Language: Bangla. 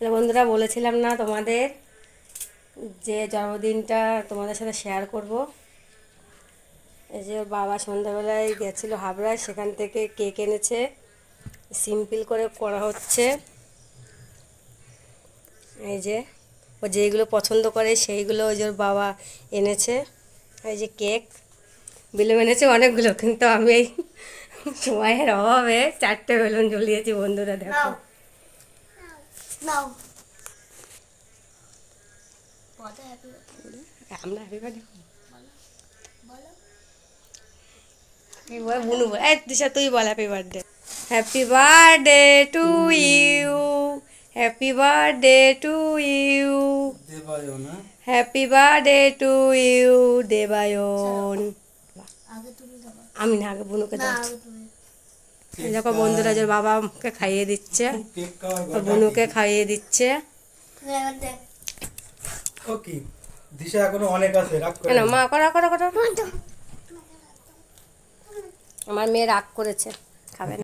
হ্যালো বন্ধুরা, বলেছিলাম না তোমাদের যে জন্মদিনটা তোমাদের সাথে শেয়ার করব। এই যে ওর বাবা সন্ধ্যাবেলায় গেছিলো হাবড়ায়, সেখান থেকে কেক এনেছে, সিম্পল করে করা হচ্ছে। এই যে ও যেইগুলো পছন্দ করে সেইগুলো ওই যে ওর বাবা এনেছে। এই যে কেক বেলুন এনেছে অনেকগুলো, কিন্তু আমি এই সময়ের অভাবে 4টে বেলুন জ্বলিয়েছি। বন্ধুরা দেখো, আমরা হ্যাপি বার্থডে বুনু বল, এই দিশা তুই বল happy birthday. Happy birthday to you, happy birthday to you, happy birthday to you Debayan. আমি না, আগে বুনুকে দাও। দেখো বন্ধুরা, যে বাবাকে খাইয়ে দিচ্ছে, বুনুকে খাইয়ে দিচ্ছে। মা করা করা করা, আমার মেয়ে রাগ করেছে।